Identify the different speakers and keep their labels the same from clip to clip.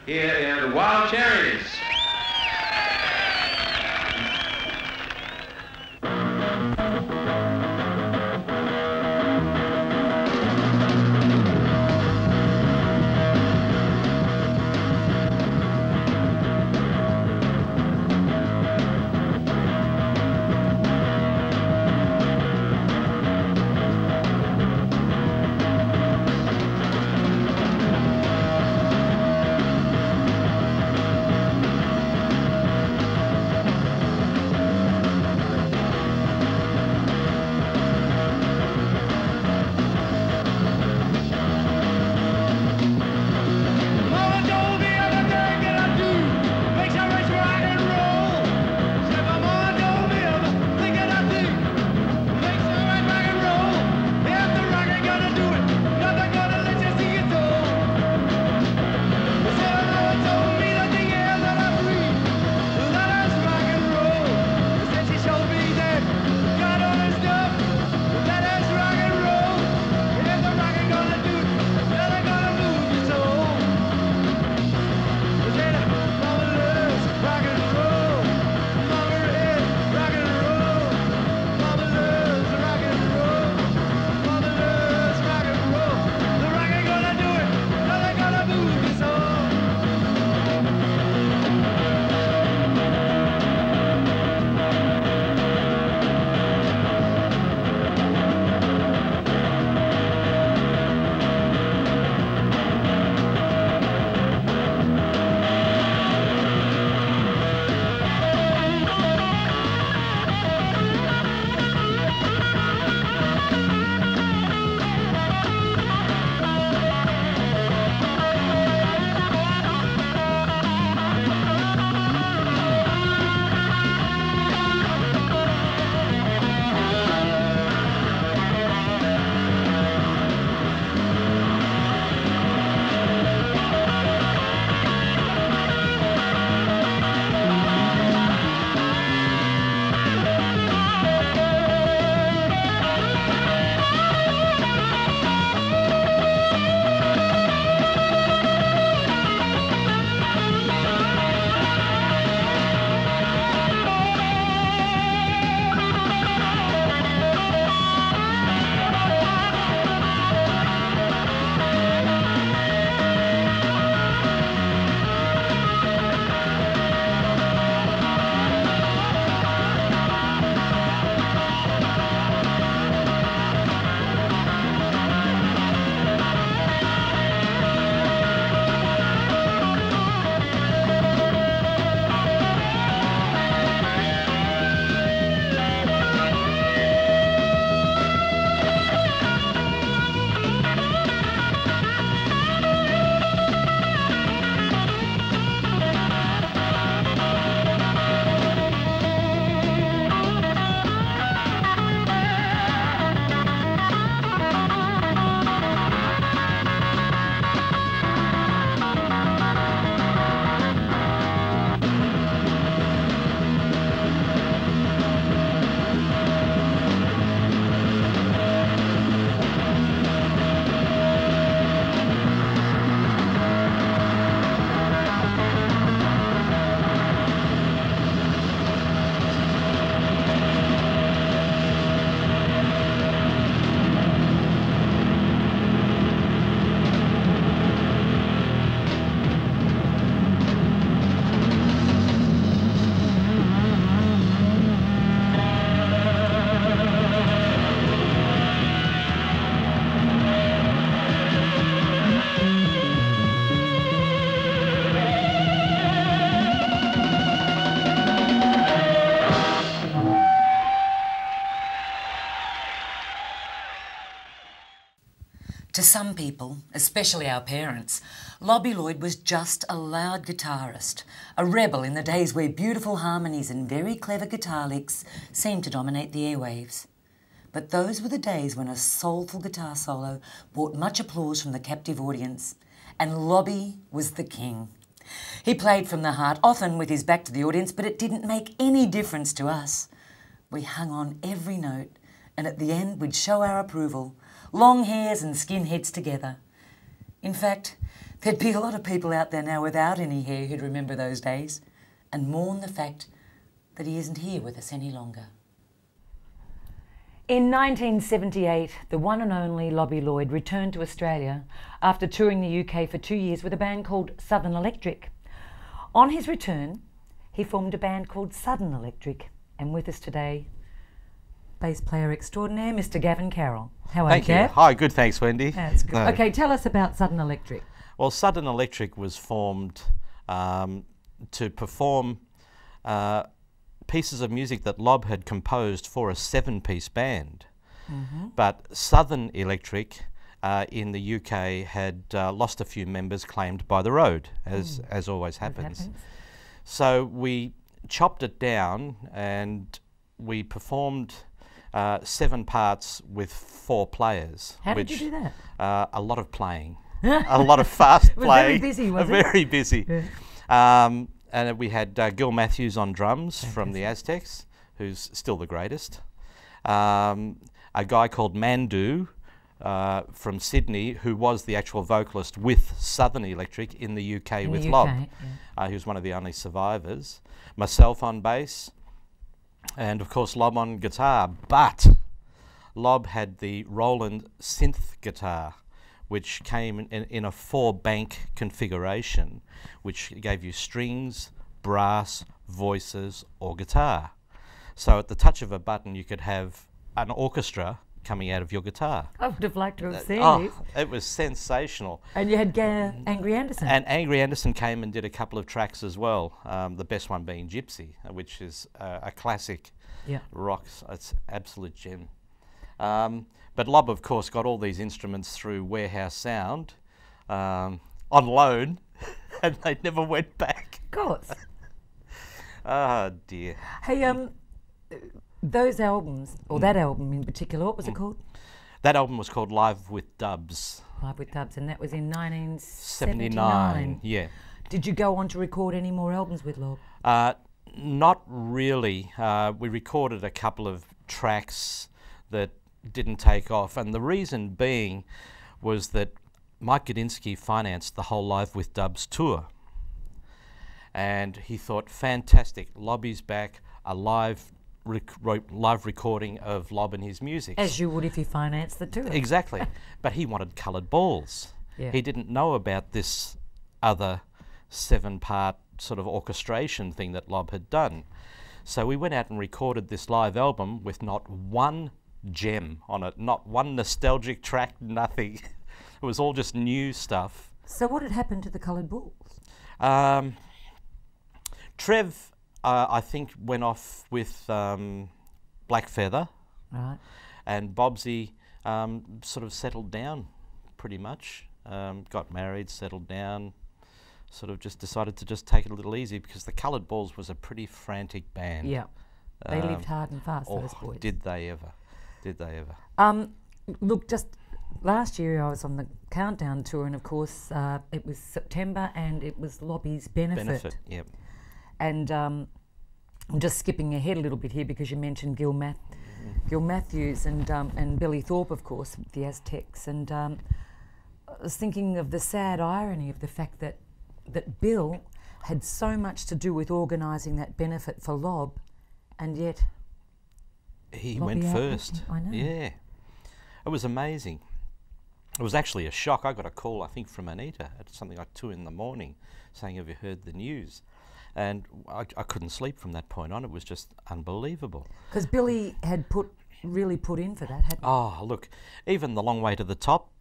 Speaker 1: here in the Wild Cherries.
Speaker 2: To some people, especially our parents, Lobby Loyde was just a loud guitarist, a rebel in the days where beautiful harmonies and very clever guitar licks seemed to dominate the airwaves. But those were the days when a soulful guitar solo brought much applause from the captive audience, and Lobby was the king. He played from the heart, often with his back to the audience, but it didn't make any difference to us. We hung on every note, and at the end we'd show our approval, long hairs and skinheads together. In fact, there'd be a lot of people out there now without any hair who'd remember those days and mourn the fact that he isn't here with us any longer. In 1978, the one and only Lobby Loyde returned to Australia after touring the UK for 2 years with a band called Southern Electric. On his return, he formed a band called Southern Electric, and with us today, bass player extraordinaire, Mr. Gavin Carroll. How are you, Gav?
Speaker 3: Hi, good, thanks, Wendy.
Speaker 2: That's good. Okay, tell us about Southern Electric.
Speaker 3: Well, Southern Electric was formed to perform pieces of music that Lob had composed for a 7-piece band. But Southern Electric in the UK had lost a few members claimed by the road, as always happens. So we chopped it down and we performed 7 parts with 4 players.
Speaker 2: How did you do that?
Speaker 3: A lot of playing, a lot of fast playing.
Speaker 2: Very busy, was it?
Speaker 3: Very busy. Yeah. And we had Gil Matthews on drums from the Aztecs, who's still the greatest. A guy called Mandu from Sydney, who was the actual vocalist with Southern Electric in the UK with Lob. Yeah. He was one of the only survivors. Myself on bass, and of course Lob on guitar. But Lob had the Roland synth guitar, which came in a 4-bank configuration, which gave you strings, brass, voices, or guitar. So at the touch of a button, you could have an orchestra coming out of your guitar.
Speaker 2: I would have liked to have seen this.
Speaker 3: It was sensational.
Speaker 2: And you had Angry Anderson.
Speaker 3: And Angry Anderson came and did a couple of tracks as well, the best one being Gypsy, which is a classic rock. It's an absolute gem. But Lob, of course, got all these instruments through Warehouse Sound on loan, and they never went back.
Speaker 2: Of course.
Speaker 3: Oh, dear.
Speaker 2: Hey, those albums, or that album in particular, what was it called?
Speaker 3: That album was called Live with Dubs.
Speaker 2: Live with Dubs, and that was in 1979.
Speaker 3: Yeah.
Speaker 2: Did you go on to record any more albums with Lob?
Speaker 3: Not really. We recorded a couple of tracks that didn't take off, and the reason being was that Mike Gudinski financed the whole Live with Dubs tour, and he thought, fantastic, Lobby's back, a live recording of Lob and his music.
Speaker 2: As you would if you financed the tour.
Speaker 3: Exactly. But he wanted coloured balls. Yeah. He didn't know about this other 7-part sort of orchestration thing that Lob had done. So we went out and recorded this live album with not one gem on it, not one nostalgic track, nothing. It was all just new stuff.
Speaker 2: So what had happened to the coloured balls?
Speaker 3: Trev, I think, went off with Black Feather.
Speaker 2: Right.
Speaker 3: And Bobsy sort of settled down pretty much, got married, settled down, sort of just decided to just take it a little easy because the Coloured Balls was a pretty frantic band.
Speaker 2: Yeah, they lived hard and fast, those boys.
Speaker 3: Did they ever. Did they ever.
Speaker 2: Look, just last year I was on the Countdown tour, and of course it was September and it was Lobby's benefit.
Speaker 3: Yep.
Speaker 2: And I'm just skipping ahead a little bit here because you mentioned Gil Matthews and Billy Thorpe, of course, the Aztecs. And I was thinking of the sad irony of the fact that Bill had so much to do with organising that benefit for Lob, and yet
Speaker 3: he went first.
Speaker 2: I know.
Speaker 3: Yeah. It was amazing. It was actually a shock. I got a call, I think, from Anita at something like 2 in the morning saying, have you heard the news? And I couldn't sleep from that point on. It was just unbelievable.
Speaker 2: Because Billy had really put in for that, hadn't he?
Speaker 3: Oh, look, even the Long Way to the Top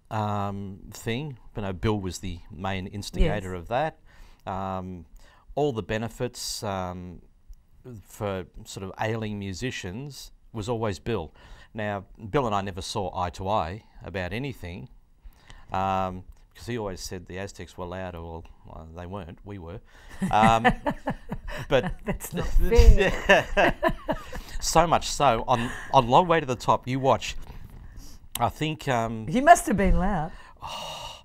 Speaker 3: thing, you know, Bill was the main instigator of that. All the benefits for sort of ailing musicians was always Bill. Now, Bill and I never saw eye to eye about anything, because he always said the Aztecs were louder. Well, they weren't, we were. But
Speaker 2: that's not fair.
Speaker 3: So much so, on Long Way to the Top, you watch, I think...
Speaker 2: you must have been loud.
Speaker 3: Oh,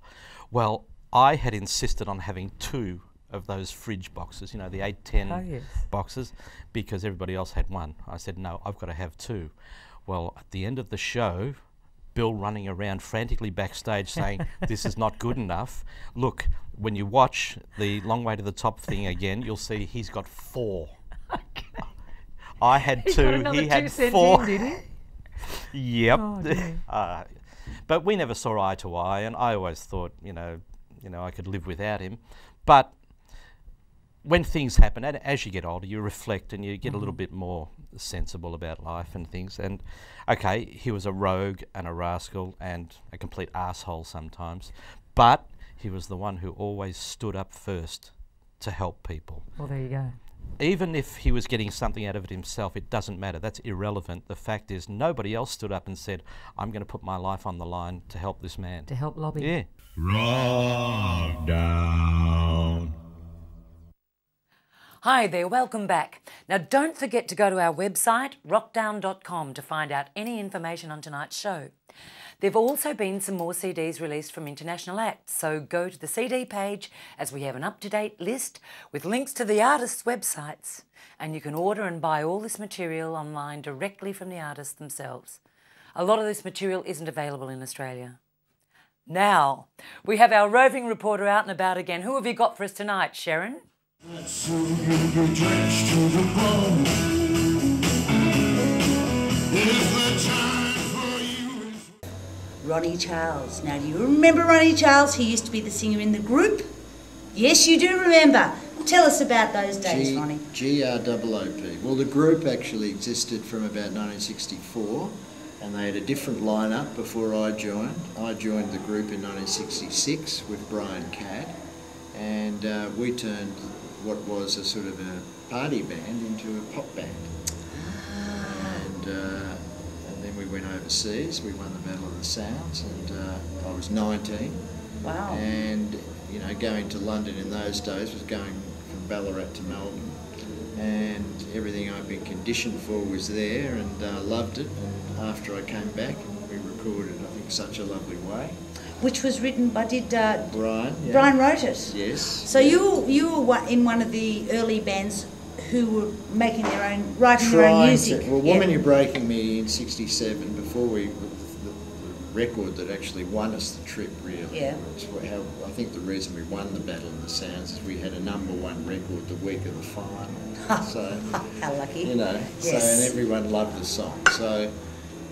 Speaker 3: well, I had insisted on having 2 of those fridge boxes, you know, the 810 boxes, because everybody else had 1. I said, no, I've got to have 2. Well, at the end of the show, Bill running around frantically backstage saying, this is not good enough. Look, when you watch the Long Way to the Top thing again, you'll see he's got 4. I had 2, he had 4.
Speaker 2: Did he?
Speaker 3: Yep.
Speaker 2: Oh, dear.
Speaker 3: But we never saw eye to eye, and I always thought, you know, I could live without him. But when things happen, and as you get older, you reflect and you get a little bit more sensible about life and things. And okay, he was a rogue and a rascal and a complete asshole sometimes, but he was the one who always stood up first to help people.
Speaker 2: Well, there you go.
Speaker 3: Even if he was getting something out of it himself, it doesn't matter. That's irrelevant. The fact is, nobody else stood up and said, I'm going to put my life on the line to help this man.
Speaker 2: To help Lobby.
Speaker 3: Yeah.
Speaker 4: Wrokdown.
Speaker 2: Hi there, welcome back. Now don't forget to go to our website, wrokdown.com, to find out any information on tonight's show. There have also been some more CDs released from international acts, so go to the CD page as we have an up-to-date list with links to the artists' websites, and you can order and buy all this material online directly from the artists themselves. A lot of this material isn't available in Australia. Now, we have our roving reporter out and about again. Who have you got for us tonight, Sharon?
Speaker 4: So you'll be drenched to the bone. If the time for you is...
Speaker 5: Ronnie Charles. Now, do you remember Ronnie Charles? He used to be the singer in the group. Yes, you do remember. Tell us about those days, Ronnie.
Speaker 6: GROOP. Well, the group actually existed from about 1964, and they had a different lineup before I joined. I joined the group in 1966 with Brian Cadd, and we turned what was a sort of a party band into a pop band. And then we went overseas. We won the Battle of the Sounds, and I was 19.
Speaker 5: Wow.
Speaker 6: And you know, going to London in those days was going from Ballarat to Melbourne, and everything I'd been conditioned for was there, and loved it. And after I came back, we recorded, I think, Such a Lovely Way.
Speaker 5: Which was written by,
Speaker 6: Brian. Yeah.
Speaker 5: Brian wrote it?
Speaker 6: Yes.
Speaker 5: So you were in one of the early bands who were making their own, writing their own music.
Speaker 6: Well, Woman You're Breaking Me in '67, before we, the record that actually won us the trip, really.
Speaker 5: Yeah.
Speaker 6: How, I think the reason we won the Battle of the Sounds is we had a #1 record the week of the final. So,
Speaker 5: how lucky.
Speaker 6: you know,
Speaker 5: Yes.
Speaker 6: so, and everyone loved the song. So,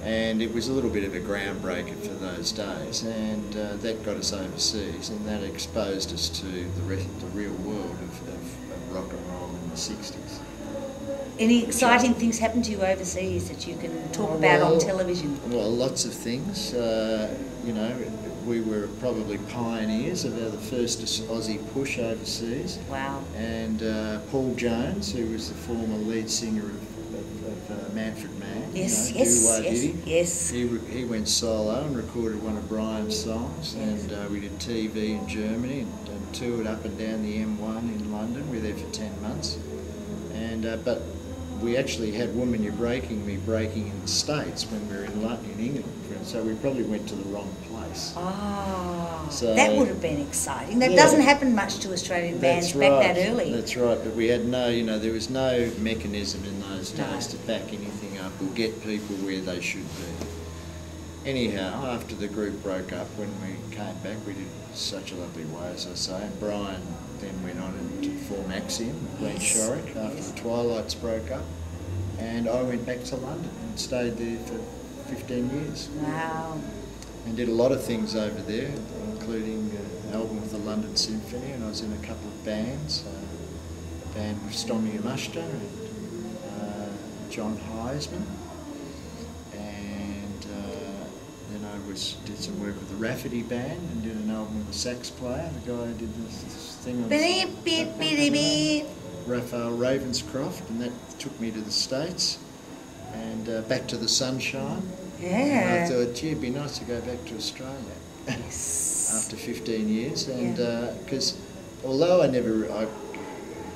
Speaker 6: and it was a little bit of a groundbreaker for those days, and that got us overseas, and that exposed us to the real world of rock and roll in the '60s.
Speaker 5: Any exciting things happened to you overseas that you can talk about on television?
Speaker 6: Well, lots of things. You know, we were probably pioneers of the first Aussie push overseas.
Speaker 5: Wow.
Speaker 6: And Paul Jones, who was the former lead singer of Manfred Mann.
Speaker 5: Yes,
Speaker 6: you know,
Speaker 5: yes,
Speaker 6: Do Wah
Speaker 5: yes,
Speaker 6: Diddy.
Speaker 5: yes.
Speaker 6: He went solo and recorded one of Brian's songs, and we did TV in Germany and toured up and down the M1 in London. We were there for 10 months. And but we actually had Woman You're Breaking Me breaking in the States when we were in London, in England. So we probably went to the wrong place.
Speaker 5: Oh,
Speaker 6: So,
Speaker 5: that would have been exciting. That
Speaker 6: yeah.
Speaker 5: doesn't happen much to Australian bands back that early.
Speaker 6: That's right, but we had no, you know, there was no mechanism in those days to back anything up or get people where they should be. Anyhow, after the group broke up, when we came back, we did Such a Lovely Way, as I say, and Brian then went on to form Axiom, Glenn Shorrock, after the Twilights broke up, and I went back to London and stayed there for 15 years.
Speaker 5: Wow.
Speaker 6: And did a lot of things over there, including an album with the London Symphony, and I was in a couple of bands, a band with Stomy Mushta and John Heisman, and then I did some work with the Rafferty Band and did an album with a sax player, the guy who did this thing on Raphael Ravenscroft, and that took me to the States and back to the sunshine.
Speaker 5: Yeah.
Speaker 6: And I thought, gee, it'd be nice to go back to Australia
Speaker 5: Yes.
Speaker 6: after 15 years. And because although I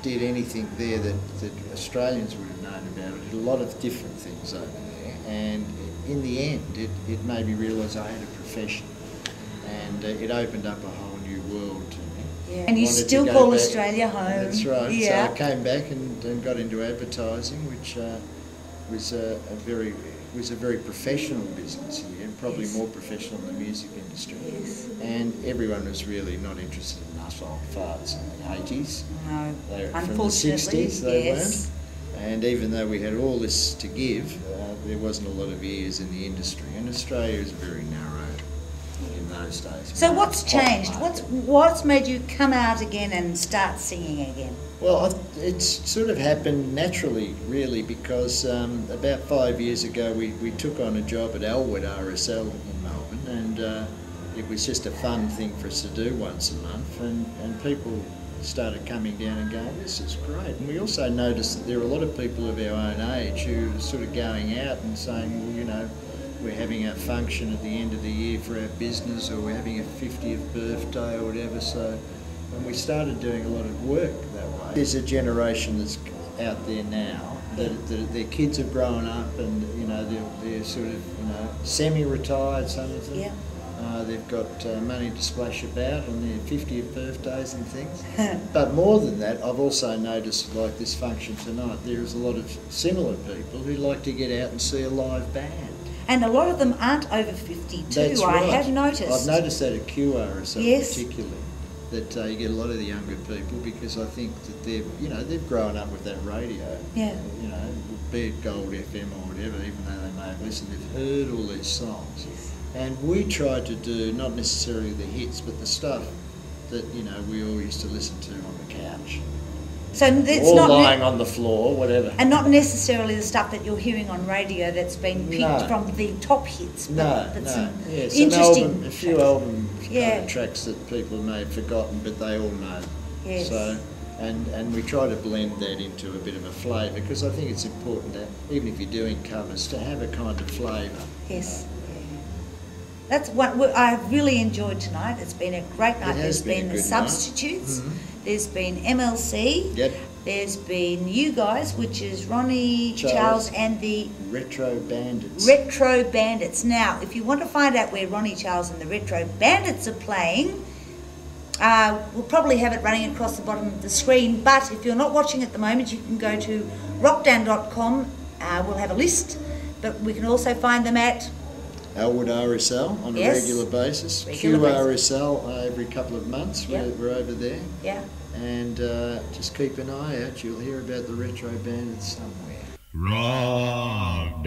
Speaker 6: did anything there that Australians would have known about, I did a lot of different things over there. And in the end, it made me realise I had a profession. And it opened up a whole new world to me.
Speaker 5: Yeah. And you
Speaker 6: Wanted to
Speaker 5: still
Speaker 6: go
Speaker 5: call
Speaker 6: back.
Speaker 5: Australia home.
Speaker 6: That's right.
Speaker 5: Yeah.
Speaker 6: So I came back and got into advertising, which was a very was a very professional business here, probably more professional than the music industry. And everyone was really not interested in us old farts in the 80s.
Speaker 5: No,
Speaker 6: They were
Speaker 5: unfortunately,
Speaker 6: from the 60s, they
Speaker 5: yes.
Speaker 6: weren't. And even though we had all this to give, there wasn't a lot of ears in the industry. And Australia is very narrow in those days.
Speaker 5: So what's
Speaker 6: Hot
Speaker 5: changed?
Speaker 6: market.
Speaker 5: What's made you come out again and start singing again?
Speaker 6: Well, it's sort of happened naturally, really, because about 5 years ago we took on a job at Elwood RSL in Melbourne, and it was just a fun thing for us to do once a month, and people started coming down and going, this is great. And we also noticed that there were a lot of people of our own age who were sort of going out and saying, well, you know, we're having a function at the end of the year for our business, or we're having a 50th birthday or whatever, so... And we started doing a lot of work that way. There's a generation that's out there now that their kids have grown up, and you know they're sort of, you know, semi-retired, some of them.
Speaker 5: Yeah.
Speaker 6: They've got money to splash about on their 50th birthdays and things. But more than that, I've also noticed, like this function tonight, there is a lot of similar people who like to get out and see a live band.
Speaker 5: And a lot of them aren't over 50 too,
Speaker 6: That's
Speaker 5: I
Speaker 6: right.
Speaker 5: have noticed.
Speaker 6: I've noticed that at QRSL
Speaker 5: Yes.
Speaker 6: particularly. That you get a lot of the younger people, because I think that they've grown up with that radio.
Speaker 5: Yeah.
Speaker 6: You know, be it Gold FM or whatever, even though they may have listened, they've heard all these songs. And we try to do not necessarily the hits, but the stuff that, you know, we all used to listen to on the couch.
Speaker 5: So it's
Speaker 6: or
Speaker 5: not
Speaker 6: lying on the floor, whatever.
Speaker 5: and not necessarily the stuff that you're hearing on radio that's been picked
Speaker 6: No.
Speaker 5: from the top hits, but some
Speaker 6: Yeah, some
Speaker 5: interesting
Speaker 6: a few
Speaker 5: tracks.
Speaker 6: album
Speaker 5: Yeah.
Speaker 6: kind of tracks that people may have forgotten, but they all know.
Speaker 5: Yes.
Speaker 6: So, and we try to blend that into a bit of a flavour, because I think it's important that, even if you're doing covers, to have a kind of flavour.
Speaker 5: Yes. That's what I've really enjoyed tonight. It's been a great night.
Speaker 6: has
Speaker 5: There's
Speaker 6: been a
Speaker 5: been the
Speaker 6: good night.
Speaker 5: substitutes. There's been MLC.
Speaker 6: Yep.
Speaker 5: There's been you guys, which is Ronnie, Charles, and the
Speaker 6: Retro Bandits.
Speaker 5: Retro Bandits. Now, if you want to find out where Ronnie, Charles, and the Retro Bandits are playing, we'll probably have it running across the bottom of the screen. But if you're not watching at the moment, you can go to Wrokdown.com. We'll have a list, but we can also find them at
Speaker 6: Elwood RSL on
Speaker 5: Yes.
Speaker 6: a regular basis.
Speaker 5: Regular
Speaker 6: QRSL every couple of months.
Speaker 5: Yep.
Speaker 6: We're over there.
Speaker 5: yeah.
Speaker 6: And just keep an eye out. You'll hear about the Retro Bandits somewhere.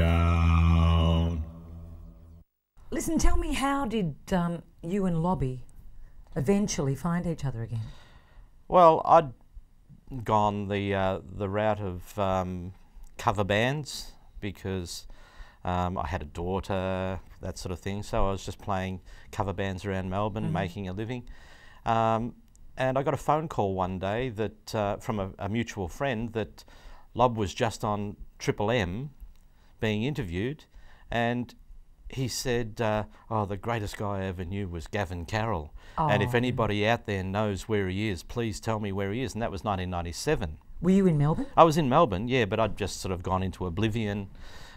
Speaker 4: Wrokdown.
Speaker 2: Listen, tell me, how did you and Lobby eventually find each other again?
Speaker 3: Well, I'd gone the route of cover bands, because I had a daughter, that sort of thing. So I was just playing cover bands around Melbourne, making a living. And I got a phone call one day that from a mutual friend that Lob was just on Triple M being interviewed, and he said, oh, the greatest guy I ever knew was Gavin Carroll. And if anybody out there knows where he is, please tell me where he is. And that was 1997.
Speaker 2: Were you in Melbourne?
Speaker 3: I was in Melbourne, yeah, but I'd just sort of gone into oblivion.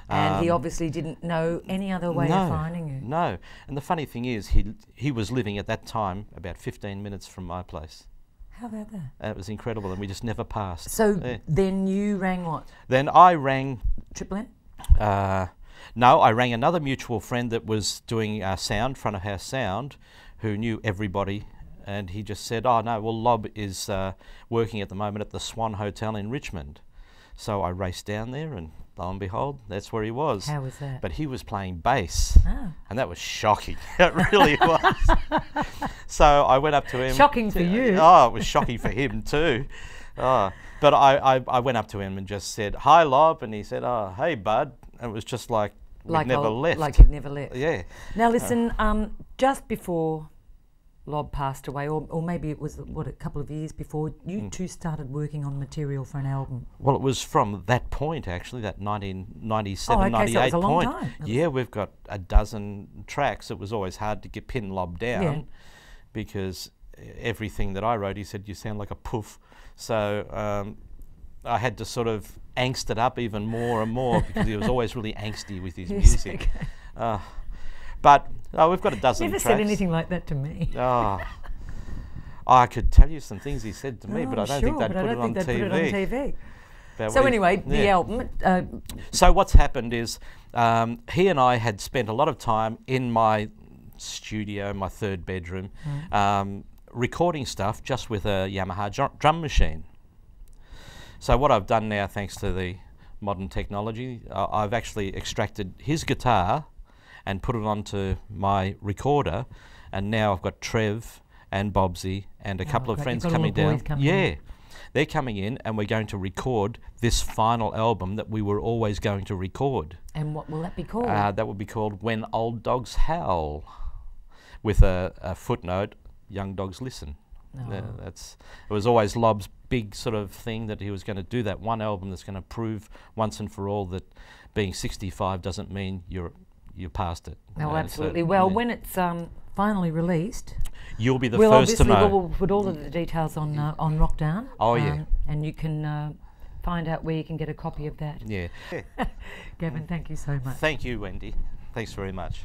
Speaker 2: And he obviously didn't know any other way of finding you.
Speaker 3: No, and the funny thing is, he was living at that time about 15 minutes from my place.
Speaker 2: How about that?
Speaker 3: It was incredible, and we just never passed.
Speaker 2: So
Speaker 3: Yeah.
Speaker 2: then you rang what?
Speaker 3: Then I rang,
Speaker 2: Triple M?
Speaker 3: no, I rang another mutual friend that was doing sound, front of house sound, who knew everybody, and he just said, oh no, well, Lob is working at the moment at the Swan Hotel in Richmond. So I raced down there, and lo and behold, that's where he was.
Speaker 2: How was that?
Speaker 3: But he was playing bass, and that was shocking. It really was. So I went up to him.
Speaker 2: Shocking for you.
Speaker 3: Oh, it was shocking for him too. Oh, but I went up to him and just said, hi, Lob, and he said, oh, hey, bud. And it was just like we'd never left.
Speaker 2: Like you'd never left.
Speaker 3: Yeah.
Speaker 2: Now listen, just before Lob passed away, or maybe it was, what, a couple of years before, you two started working on material for an album.
Speaker 3: Well, it was from that point, actually, that 1997,
Speaker 2: Oh, okay,
Speaker 3: 98
Speaker 2: so it was a long
Speaker 3: point.
Speaker 2: time.
Speaker 3: Yeah, we've got a dozen tracks. It was always hard to pin Lob down because everything that I wrote, he said, you sound like a poof. So I had to sort of angst it up even more and more because he was always really angsty with his music.
Speaker 2: Okay.
Speaker 3: But we've got a dozen
Speaker 2: Never
Speaker 3: tracks.
Speaker 2: said anything like that to me.
Speaker 3: Oh, I could tell you some things he said to me, but I don't think
Speaker 2: sure,
Speaker 3: they'd
Speaker 2: but I
Speaker 3: put
Speaker 2: don't
Speaker 3: it on
Speaker 2: think they'd
Speaker 3: TV.
Speaker 2: put it on TV.
Speaker 3: about
Speaker 7: So
Speaker 3: what he-
Speaker 7: anyway, the
Speaker 3: yeah.
Speaker 7: album.
Speaker 3: So what's happened is he and I had spent a lot of time in my studio, my third bedroom, recording stuff just with a Yamaha drum machine. So what I've done now, thanks to the modern technology, I've actually extracted his guitar and put it onto my recorder, and now I've got Trev and Bobsy and a couple of
Speaker 7: great.
Speaker 3: friends
Speaker 7: You've got all
Speaker 3: coming
Speaker 7: the boys
Speaker 3: down.
Speaker 7: coming in.
Speaker 3: They're coming in, and we're going to record this final album that we were always going to record.
Speaker 7: And what will that be called?
Speaker 3: That would be called When Old Dogs Howl, with a footnote, Young Dogs Listen. It was always Lob's big sort of thing that he was going to do that one album that's going to prove once and for all that being 65 doesn't mean you're past it.
Speaker 7: Oh, absolutely. Well, when it's finally released,
Speaker 3: you'll be the
Speaker 7: we'll
Speaker 3: first to know.
Speaker 7: We'll put all of the details on Wrokdown.
Speaker 3: Oh, yeah.
Speaker 7: And you can find out where you can get a copy of that.
Speaker 3: Yeah.
Speaker 7: Gavin, thank you so much.
Speaker 3: Thank you, Wendy. Thanks very much.